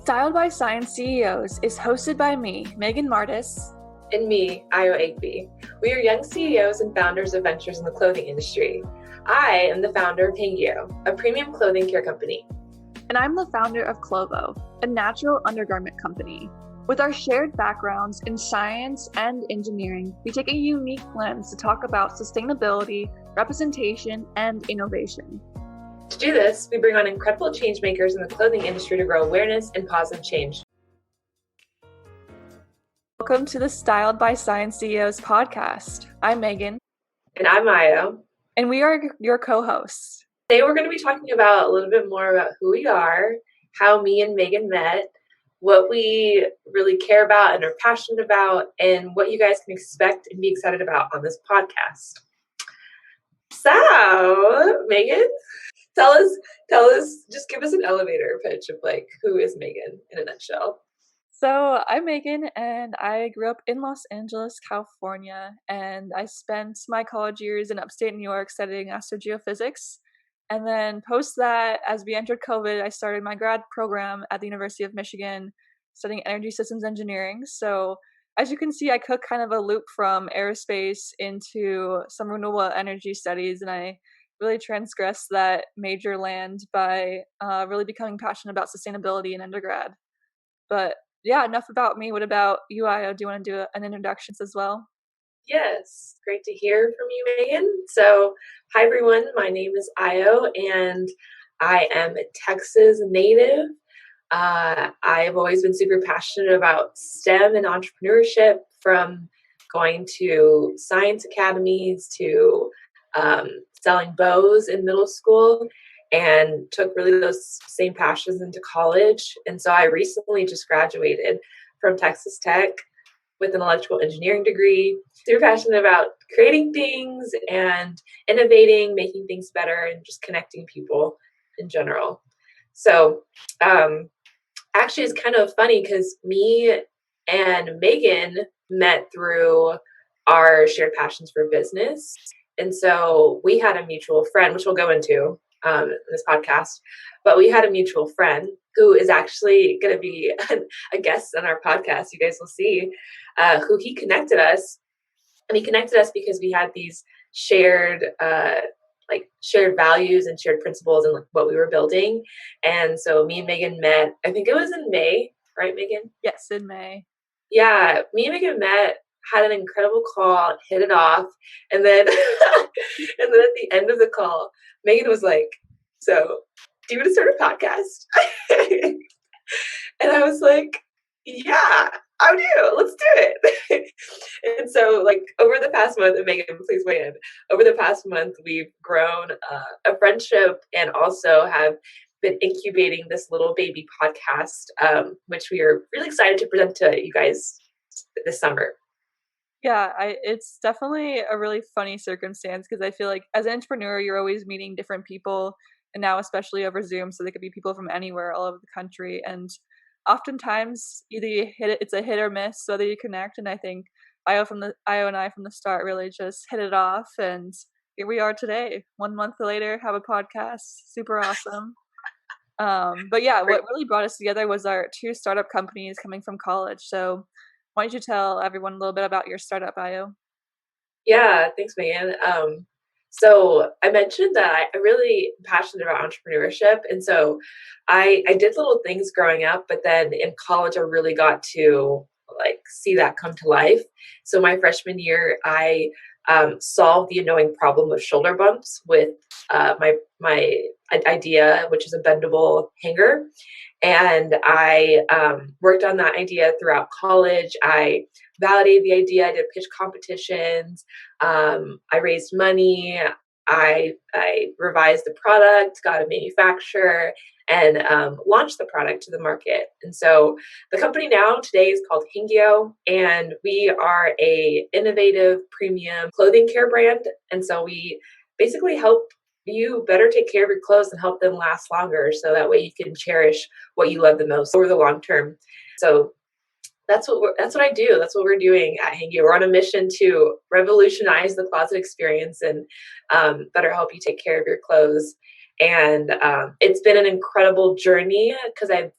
Styled by Science CEOs is hosted by me, Megan Martis. And me, Ayo. We are young CEOs and founders of ventures in the clothing industry. I am the founder of Ayo, a premium clothing care company. And I'm the founder of Clovo, a natural undergarment company. With our shared backgrounds in science and engineering, we take a unique lens to talk about sustainability, representation, and innovation. To do this, we bring on incredible change makers in the clothing industry to grow awareness and positive change. Welcome to the Styled by Science CEOs podcast. I'm Megan. And I'm Ayo. And we are your co-hosts. Today we're going to be talking about a little bit more about who we are, how me and Megan met, what we really care about and are passionate about, and what you guys can expect and be excited about on this podcast. So, Megan, tell us, just give us an elevator pitch of like, who is Megan in a nutshell? So I'm Megan, and I grew up in Los Angeles, California, and I spent my college years in upstate New York studying astrogeophysics. And then post that, as we entered COVID, I started my grad program at the University of Michigan studying energy systems engineering. So as you can see, I took kind of a loop from aerospace into some renewable energy studies, and I really transgressed that major land by really becoming passionate about sustainability in undergrad. But yeah, enough about me. What about you, Ayo? Do you want to do an introduction as well? Yes, great to hear from you, Megan. So, hi everyone. My name is Ayo, and I am a Texas native. I've always been super passionate about STEM and entrepreneurship, from going to science academies to selling bows in middle school, and took really those same passions into college. And so I recently just graduated from Texas Tech with an electrical engineering degree. Super passionate about creating things and innovating, making things better, and just connecting people in general. So actually it's kind of funny because me and Megan met through our shared passions for business. And so we had a mutual friend, which we'll go into in this podcast, but we had a mutual friend who is actually going to be a guest on our podcast. You guys will see who he connected us. And he connected us because we had these shared values and shared principles and what we were building. And so me and Megan met, I think it was in May, right, Megan? Yes, in May. Yeah, me and Megan met, had an incredible call, hit it off, and then at the end of the call, Megan was like, "So, do you want to start a podcast?" And I was like, "Yeah, I do. Let's do it." And so, like, over the past month, and Megan, please weigh in. Over the past month, we've grown a friendship and also have been incubating this little baby podcast, which we are really excited to present to you guys this summer. Yeah, it's definitely a really funny circumstance because I feel like as an entrepreneur, you're always meeting different people, and now especially over Zoom, so they could be people from anywhere all over the country. And oftentimes, either it's a hit or miss whether you connect. And I think Ayo and I from the start really just hit it off, and here we are today. 1 month later, have a podcast. Super awesome. But yeah, what really brought us together was our two startup companies coming from college. So why don't you tell everyone a little bit about your startup, Ayo? Yeah, thanks, Megan. So I mentioned that I really am passionate about entrepreneurship. And so I did little things growing up, but then in college, I really got to like see that come to life. So my freshman year, I solved the annoying problem of shoulder bumps with my idea, which is a bendable hanger. And I worked on that idea throughout college. I validated the idea. I did pitch competitions. I raised money. I revised the product, got a manufacturer, and launched the product to the market. And so the company now today is called Ayo, and we are a innovative premium clothing care brand. And so we basically help you better take care of your clothes and help them last longer, so that way you can cherish what you love the most over the long term. So that's what I do. That's what we're doing at Ayo. We're on a mission to revolutionize the closet experience and better help you take care of your clothes. And it's been an incredible journey because I've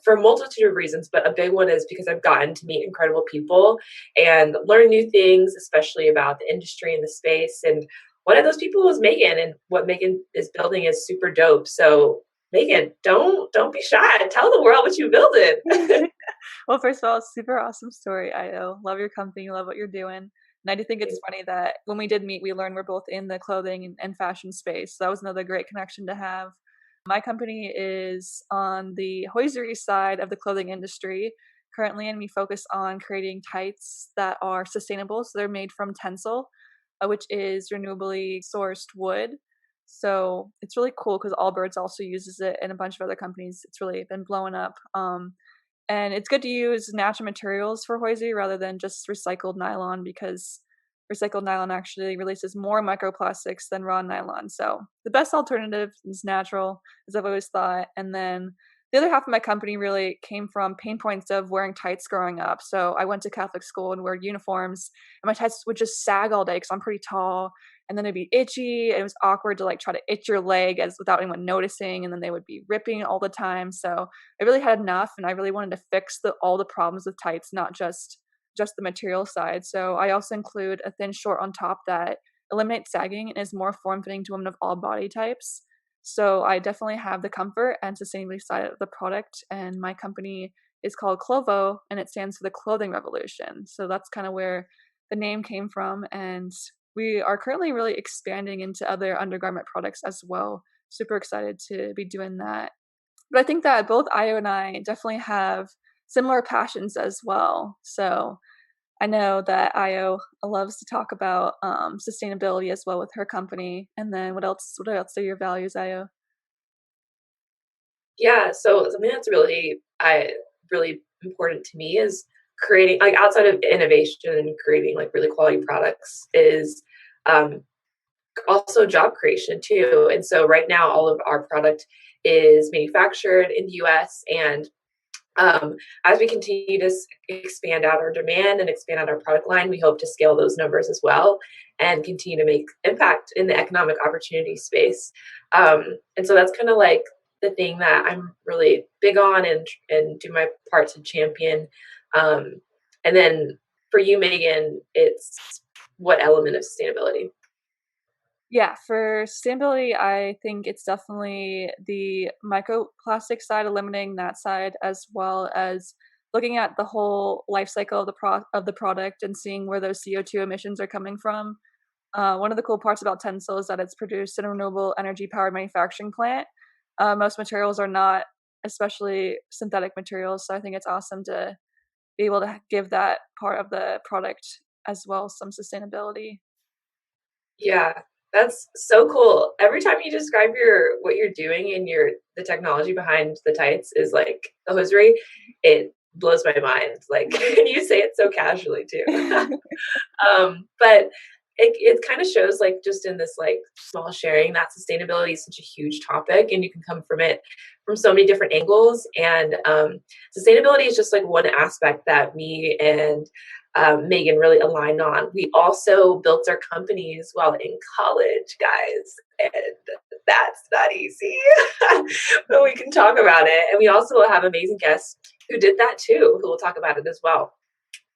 for a multitude of reasons, but a big one is because I've gotten to meet incredible people and learn new things, especially about the industry and the space. And one of those people is Megan, and what Megan is building is super dope. So Megan, don't be shy. Tell the world what you building. Well, first of all, super awesome story, Io. Love your company, love what you're doing. And I do think it's funny that when we did meet, we learned we're both in the clothing and fashion space. So that was another great connection to have. My company is on the hosiery side of the clothing industry currently, and we focus on creating tights that are sustainable. So they're made from tencel, which is renewably sourced wood. So it's really cool because Allbirds also uses it, and a bunch of other companies. It's really been blowing up. And it's good to use natural materials for hosiery rather than just recycled nylon, because recycled nylon actually releases more microplastics than raw nylon. So the best alternative is natural, as I've always thought. And then the other half of my company really came from pain points of wearing tights growing up. So I went to Catholic school and wore uniforms, and my tights would just sag all day because I'm pretty tall, and then it'd be itchy, and it was awkward to like try to itch your leg as without anyone noticing, and then they would be ripping all the time. So I really had enough, and I really wanted to fix all the problems with tights, not just the material side. So I also include a thin short on top that eliminates sagging and is more form fitting to women of all body types. So I definitely have the comfort and sustainability side of the product, and my company is called Clovo, and it stands for the clothing revolution. So that's kind of where the name came from, and we are currently really expanding into other undergarment products as well. Super excited to be doing that. But I think that both Io and I definitely have similar passions as well. So I know that Io loves to talk about sustainability as well with her company. And then what else? What else are your values, Io? Yeah, so something that's really important to me is creating, like, outside of innovation and creating like really quality products, is um, also job creation too. And so right now, all of our product is manufactured in the U.S. and as we continue to expand out our demand and expand out our product line, we hope to scale those numbers as well and continue to make impact in the economic opportunity space. And so that's kind of like the thing that I'm really big on and do my part to champion. Um, and then for you, Megan, it's what element of sustainability? Yeah, for sustainability, I think it's definitely the microplastic side, eliminating that side, as well as looking at the whole life cycle of the product and seeing where those CO2 emissions are coming from. One of the cool parts about Tencel is that it's produced in a renewable energy powered manufacturing plant. Most materials are not, especially synthetic materials. So I think it's awesome to be able to give that part of the product as well some sustainability. Yeah, that's so cool. Every time you describe your what you're doing and the technology behind the tights is like the hosiery, it blows my mind. Like, and you say it so casually too. But it kind of shows, like, just in this like small sharing, that sustainability is such a huge topic and you can come from it from so many different angles. And sustainability is just like one aspect that me and Megan really aligned on. We also built our companies while in college, guys, and that's not easy. But we can talk about it. And we also will have amazing guests who did that too, who will talk about it as well.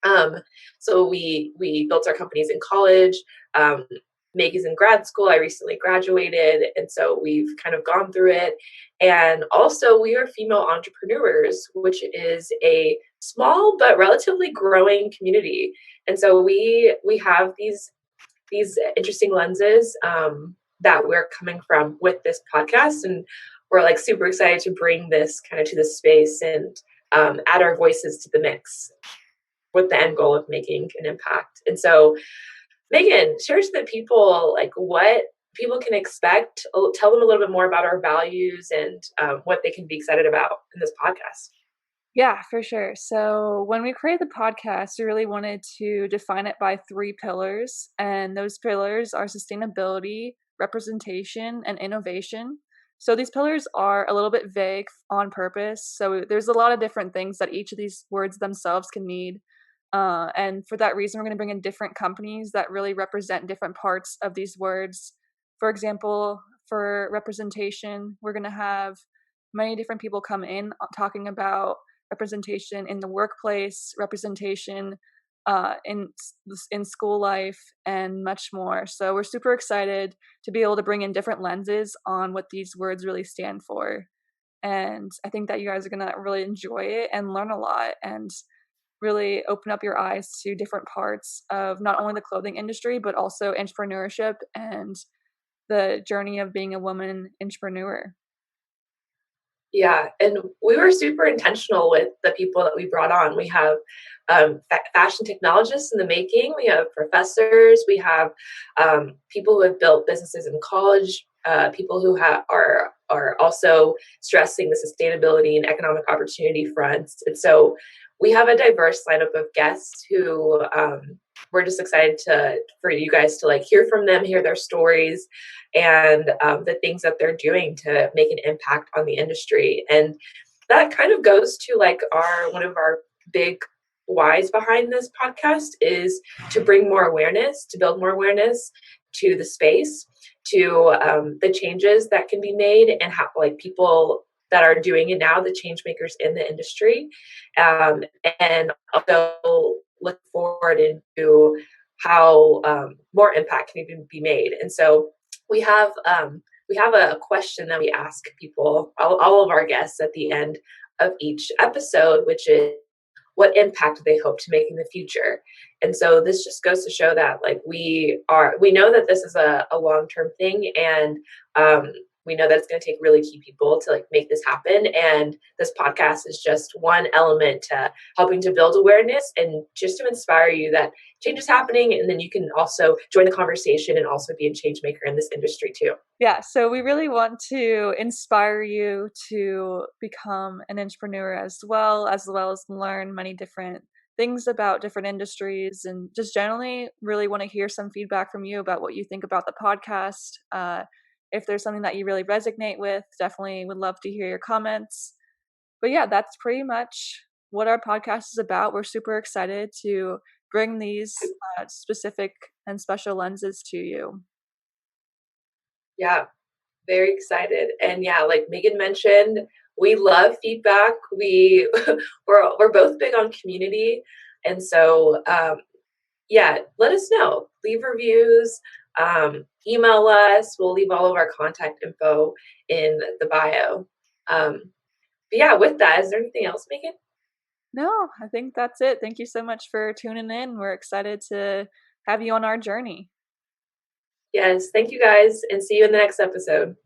Um, so we built our companies in college. Um, Meg is in grad school. I recently graduated, and so we've kind of gone through it. And also, we are female entrepreneurs, which is a small but relatively growing community. And so we have these interesting lenses that we're coming from with this podcast, and we're like super excited to bring this kind of to the space and add our voices to the mix with the end goal of making an impact. And so, Megan, share to the people like what people can expect. Tell them a little bit more about our values and what they can be excited about in this podcast. Yeah, for sure. So when we created the podcast, we really wanted to define it by three pillars. And those pillars are sustainability, representation, and innovation. So these pillars are a little bit vague on purpose. So there's a lot of different things that each of these words themselves can need. And for that reason, we're going to bring in different companies that really represent different parts of these words. For example, for representation, we're going to have many different people come in talking about representation in the workplace, representation in school life, and much more. So we're super excited to be able to bring in different lenses on what these words really stand for. And I think that you guys are gonna really enjoy it and learn a lot and really open up your eyes to different parts of not only the clothing industry, but also entrepreneurship and the journey of being a woman entrepreneur. Yeah, and we were super intentional with the people that we brought on. We have fashion technologists in the making. We have professors. We have people who have built businesses in college. People who are also stressing the sustainability and economic opportunity fronts. And so we have a diverse lineup of guests who we're just excited for you guys to like hear from them, hear their stories, and the things that they're doing to make an impact on the industry. And that kind of goes to like our one of our big whys behind this podcast is to bring more awareness, to build more awareness to the space, to the changes that can be made, and how like people that are doing it now, the change makers in the industry, and also look forward into how more impact can even be made. And so we have a question that we ask people, all of our guests, at the end of each episode, which is what impact do they hope to make in the future. And so this just goes to show that like we know that this is a long-term thing, and we know that it's going to take really key people to like make this happen. And this podcast is just one element to helping to build awareness and just to inspire you that change is happening, and then you can also join the conversation and also be a change maker in this industry too. Yeah, so we really want to inspire you to become an entrepreneur as well as learn many different things about different industries, and just generally really want to hear some feedback from you about what you think about the podcast. If there's something that you really resonate with, definitely would love to hear your comments. But yeah, that's pretty much what our podcast is about. We're super excited to bring these specific and special lenses to you. Yeah, very excited. And yeah, like Megan mentioned, we love feedback. We're both big on community. And so yeah, let us know. Leave reviews, email us. We'll leave all of our contact info in the bio. But yeah, with that, is there anything else, Megan? No, I think that's it. Thank you so much for tuning in. We're excited to have you on our journey. Yes, thank you guys, and see you in the next episode.